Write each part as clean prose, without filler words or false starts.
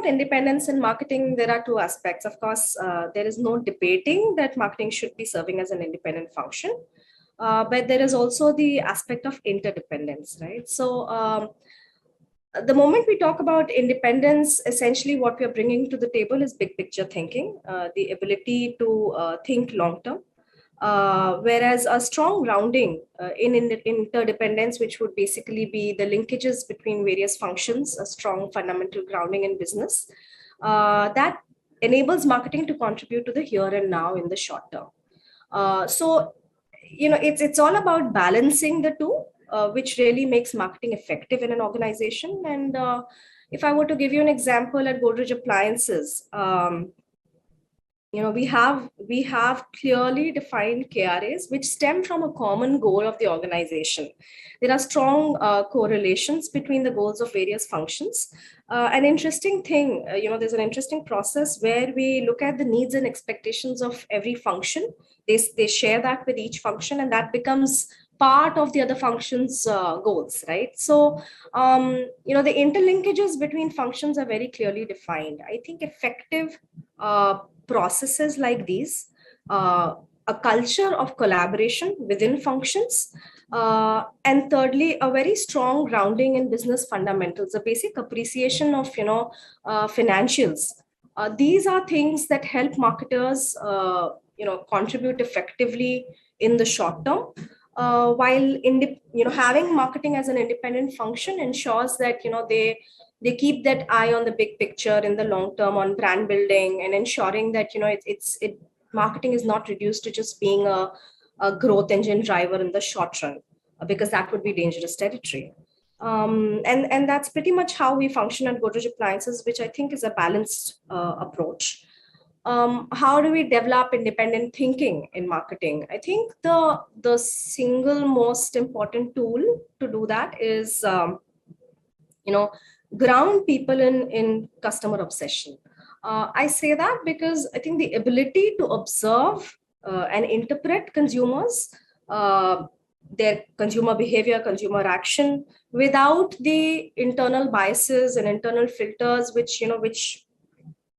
about independence in marketing, there are two aspects. Of course, there is no debating that marketing should be serving as an independent function, but there is also the aspect of interdependence, right? So the moment we talk about independence, essentially what we are bringing to the table is big picture thinking, the ability to think long term. Whereas a strong grounding in interdependence, which would basically be the linkages between various functions, a strong fundamental grounding in business, that enables marketing to contribute to the here and now in the short term. So, it's all about balancing the two, which really makes marketing effective in an organization. And if I were to give you an example at Godrej Appliances, we have clearly defined KRAs which stem from a common goal of the organization. There are strong correlations between the goals of various functions. An interesting thing, there's an interesting process where we look at the needs and expectations of every function. They share that with each function, and that becomes part of the other function's goals, right? So, the interlinkages between functions are very clearly defined. I think effective processes like these, a culture of collaboration within functions, and thirdly, a very strong grounding in business fundamentals, a basic appreciation of financials. These are things that help marketers contribute effectively in the short term. While having marketing as an independent function ensures that they keep that eye on the big picture in the long term on brand building, and ensuring that marketing is not reduced to just being a growth engine driver in the short run, because that would be dangerous territory. And that's pretty much how we function at Godrej Appliances, which I think is a balanced approach. How do we develop independent thinking in marketing? I think the single most important tool to do that is, ground people in customer obsession. I say that because I think the ability to observe and interpret consumers, their consumer behavior, consumer action, without the internal biases and internal filters, which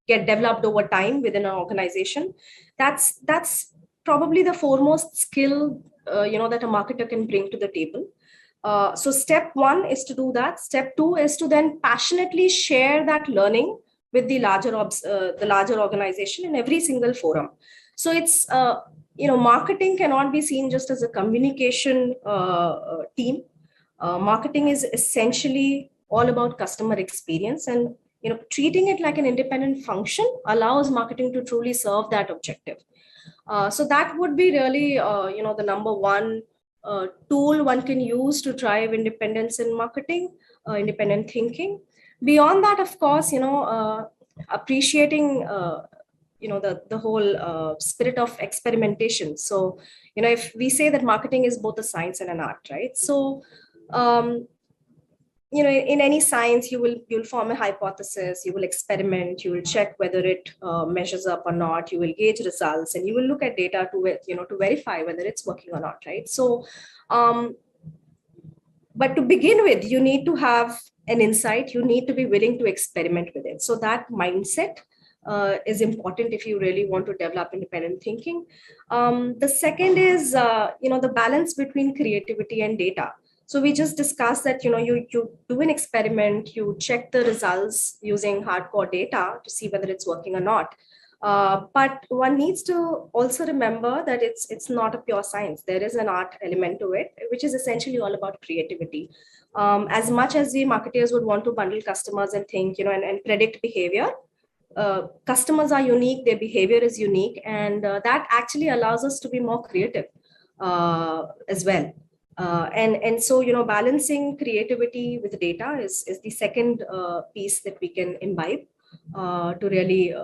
get developed over time within an organization, that's probably the foremost skill that a marketer can bring to the table. So step one is to do that. Step two is to then passionately share that learning with the larger organization in every single forum. So it's marketing cannot be seen just as a communication team. Marketing is essentially all about customer experience, and treating it like an independent function allows marketing to truly serve that objective. So that would be really the number one tool one can use to drive independence in marketing, independent thinking. Beyond that, of course, appreciating the whole spirit of experimentation. So if we say that marketing is both a science and an art, right? So in any science, you'll form a hypothesis, you will experiment, you will check whether it measures up or not, you will gauge results, and you will look at data to verify whether it's working or not, right? So, but to begin with, you need to have an insight, you need to be willing to experiment with it. So that mindset is important if you really want to develop independent thinking. The second is, the balance between creativity and data. So we just discussed that, you do an experiment, you check the results using hardcore data to see whether it's working or not. But one needs to also remember that it's not a pure science. There is an art element to it, which is essentially all about creativity. As much as the marketers would want to bundle customers and think, and predict behavior, customers are unique, their behavior is unique, and that actually allows us to be more creative as well. And so, balancing creativity with data is the second piece that we can imbibe to really,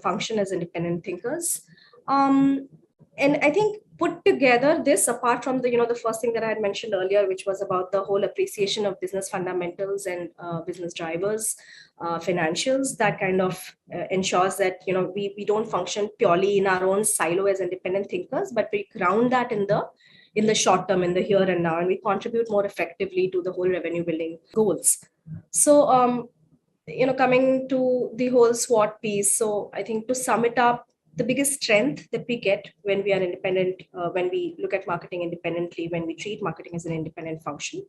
function as independent thinkers. And I think put together this, apart from the first thing that I had mentioned earlier, which was about the whole appreciation of business fundamentals and business drivers, financials, that kind of ensures that, we don't function purely in our own silo as independent thinkers, but we ground that in the short term, in the here and now, and we contribute more effectively to the whole revenue building goals. So coming to the whole SWOT piece. So I think to sum it up, the biggest strength that we get when we are independent, when we look at marketing independently, when we treat marketing as an independent function,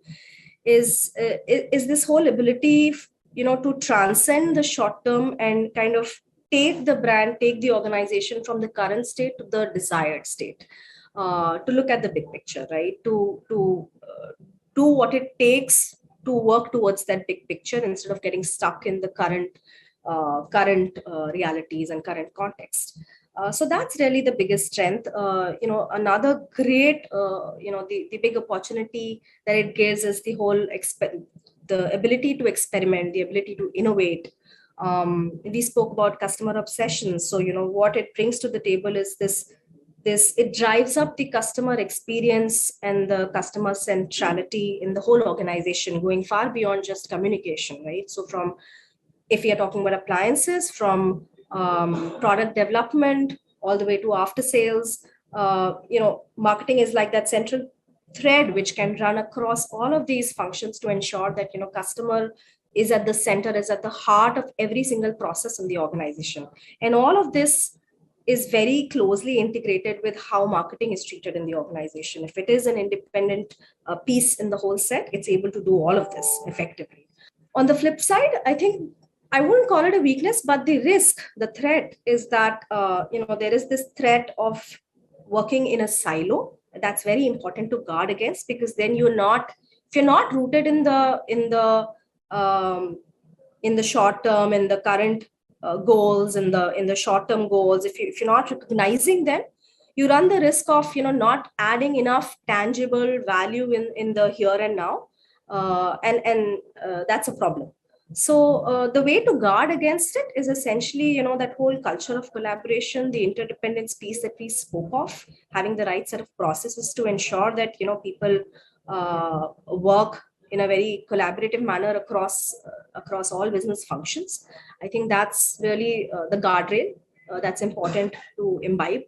is this whole ability, to transcend the short term and kind of take the brand, take the organization from the current state to the desired state, to look at the big picture, right? To do what it takes to work towards that big picture instead of getting stuck in the current realities and current context. So that's really the biggest strength. Another great, the big opportunity that it gives is the whole the ability to experiment, the ability to innovate. We spoke about customer obsession. So, what it brings to the table is this it drives up the customer experience and the customer centrality in the whole organization, going far beyond just communication, right? So from, if we are talking about appliances, from product development all the way to after sales, marketing is like that central thread which can run across all of these functions to ensure that, customer is at the center, is at the heart of every single process in the organization. And all of this is very closely integrated with how marketing is treated in the organization. If it is an independent piece in the whole set, it's able to do all of this effectively. On the flip side, I think I wouldn't call it a weakness, but the risk, the threat is that, there is this threat of working in a silo. That's very important to guard against, because then if you're not rooted in the short term, in the current goals, in the short term goals, if you're not recognizing them, you run the risk of, not adding enough tangible value in the here and now, and that's a problem. So the way to guard against it is essentially, that whole culture of collaboration, the interdependence piece that we spoke of, having the right set of processes to ensure that, people work in a very collaborative manner across all business functions. I think that's really the guardrail that's important to imbibe.